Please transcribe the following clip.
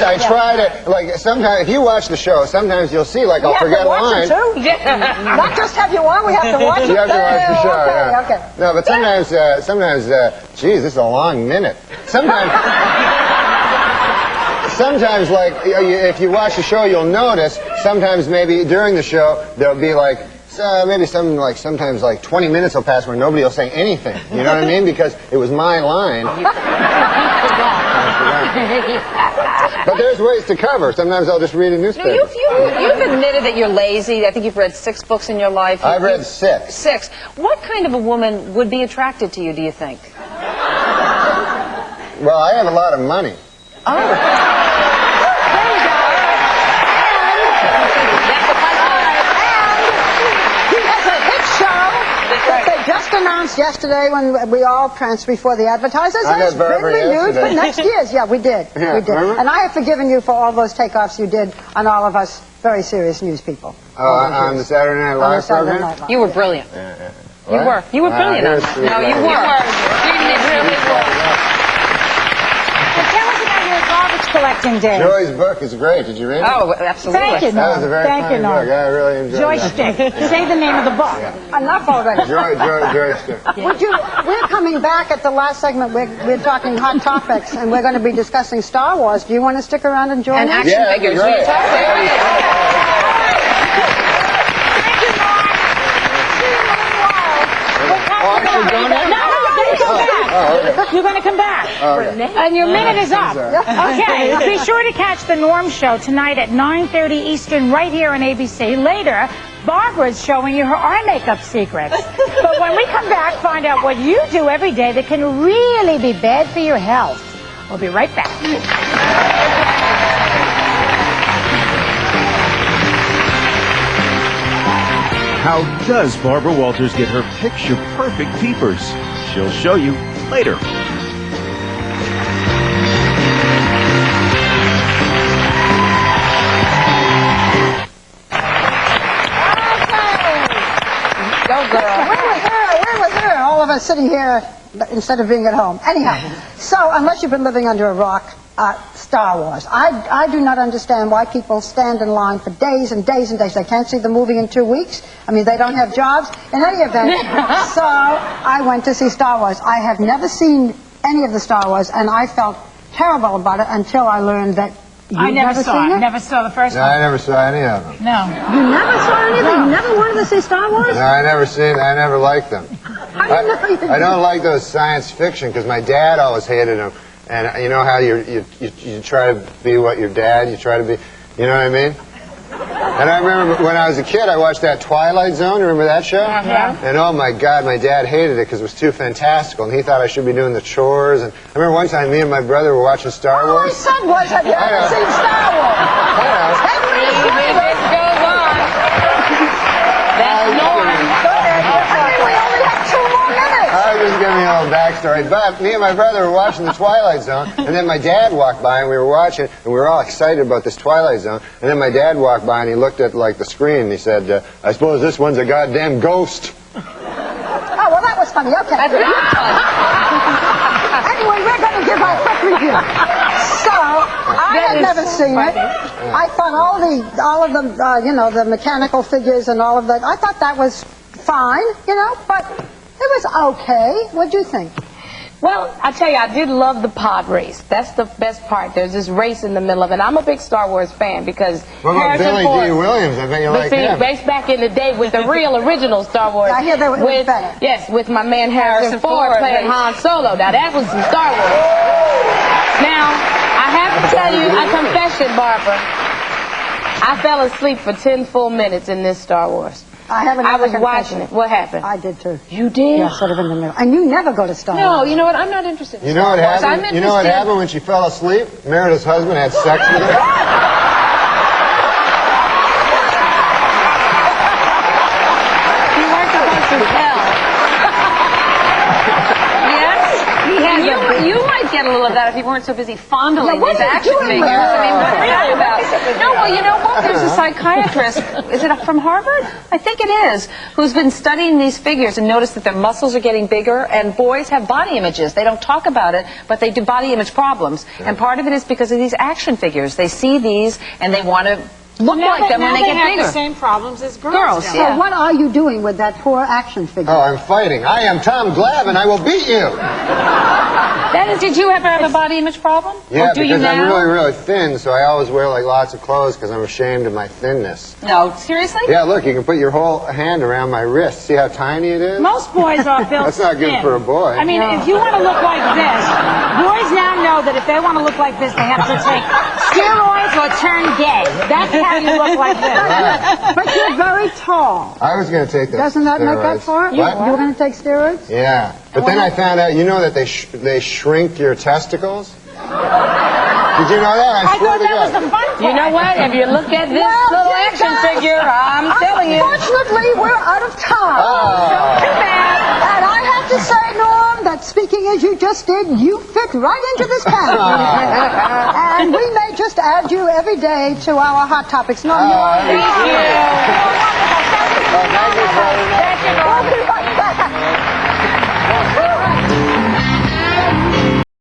I try to, like, sometimes, if you watch the show, sometimes you'll see, like, I'll forget a line. Not just have you on, we have to watch it. You have to watch the show, yeah. Okay. No, but sometimes, geez, this is a long minute. Sometimes, like, if you watch the show, you'll notice, sometimes maybe during the show, there'll be, like, maybe sometimes like 20 minutes will pass where nobody will say anything. You know what I mean? Because it was my line. But there's ways to cover. Sometimes I'll just read a newspaper. No, you've admitted that you're lazy. I think you've read 6 books in your life. I've read 6. 6. What kind of a woman would be attracted to you, do you think? Well, I have a lot of money. Oh. Just announced yesterday when we all pranced before the advertisers. I got Barbara yesterday. For next year's. Yeah, we did. Yeah, we did. remember? And I have forgiven you for all those takeoffs you did on all of us very serious news people. Oh, on the Saturday Night Live program? You were brilliant. Yeah. You were brilliant. No, you were. You really were. Tell us about your garbage collecting day. Joy's book is great. Did you read it? Oh, absolutely. Thank you, That was a very funny book. I really enjoyed Joystick. Say the name of the book. Enough already. Joystick. We're coming back at the last segment. We're talking hot topics, and we're going to be discussing Star Wars. Do you want to stick around and join us? Action figures. Great. You're going to come back. And your minute is up. Okay, be sure to catch the Norm Show tonight at 9:30 Eastern right here on ABC. Later, Barbara's showing you her eye makeup secrets. But when we come back, find out what you do every day that can really be bad for your health. We'll be right back. How does Barbara Walters get her picture-perfect peepers? She'll show you later. Go, girl. Where was her? All of us sitting here instead of being at home. Anyhow, so unless you've been living under a rock, Star Wars. I do not understand why people stand in line for days and days and days. They can't see the movie in 2 weeks. I mean, they don't have jobs. In any event, so I went to see Star Wars. I have never seen any of the Star Wars, and I felt terrible about it until I learned that I never saw it. Never saw the first No, one. I never saw any of them. No. You never saw anything? No. You never wanted to see Star Wars? No, I never liked them. I don't like those science fiction because my dad always hated them. And you know how you try to be what your dad, you try to be, you know what I mean? And I remember when I was a kid, I watched that Twilight Zone. Remember that show? And oh my God, my dad hated it because it was too fantastical, and he thought I should be doing the chores. And I remember one time, me and my brother were watching Star Wars. My son was. Have you ever seen Star Wars? That's Norm. We only have 2 more minutes. I was just giving you a little backstory, but me and my brother were watching the Twilight Zone, and then my dad walked by, and we were watching it, and we were all excited about this Twilight Zone, and then my dad walked by, and he looked at, like, the screen, and he said, I suppose this one's a goddamn ghost. Oh, well, that was funny. Okay. Anyway, we're going to give our quick review. So, I had never seen it. I thought all of the, the mechanical figures and all of that, I thought that was fine, but it was okay. What'd you think? Well, I tell you, I did love the pod race. That's the best part. There's this race in the middle of it. I'm a big Star Wars fan because What about Billy D. Williams? I bet you like him. Race back in the day with the real original Star Wars. I hear they were better. Yes, with my man Harrison Ford playing Han Solo. Now, that was some Star Wars. Now, I have to tell you a confession, Barbara. I fell asleep for 10 full minutes in this Star Wars. I was watching it. What happened? I did too. You did? Yeah, sort of in the middle. And you never go to Star Wars. No, you know what? I'm not interested in You know Star what Wars. happened? I'm You know what happened when she fell asleep? Meredith's husband had sex with her. You weren't supposed to tell. Yes? You might get a little Well, that if you weren't so busy fondling what these are you action doing figures, with I mean, what are you talking about? her? No, well, you know what? There's a psychiatrist, is it from Harvard? I think it is, who's been studying these figures and noticed that their muscles are getting bigger, and boys have body images. They don't talk about it, but they do body image problems. And part of it is because of these action figures. They see these, and they want to look like them when they get bigger. the same problems as girls. So what are you doing with that poor action figure? Oh, I'm fighting. I am Tom Glab, and I will beat you. Dennis, did you ever have a body image problem? Yeah, or do you because I'm now? really, really thin, so I always wear like lots of clothes because I'm ashamed of my thinness. No, seriously? Yeah, look, you can put your whole hand around my wrist. See how tiny it is? Most boys are built That's not good thin. for a boy. I mean, if you want to look like this, boys now know that if they want to look like this, they have to take steroids or turn gay. That's how you look like this. But you're very tall. I was going to take those Doesn't that make up steroids. for it? What? You're going to take steroids? Yeah, but then I found out, you know that they shrink your testicles? Did you know that? I swear thought to that was God. the fun part. You know what? If you look at this Well, little dear action guys, figure, I'm telling you. Unfortunately, we're out of time. Oh. And I have to say, Norm, that speaking as you just did, you fit right into this panel. And we may just add you every day to our Hot Topics. Norm, you are Thank you. Oh, thank you very much.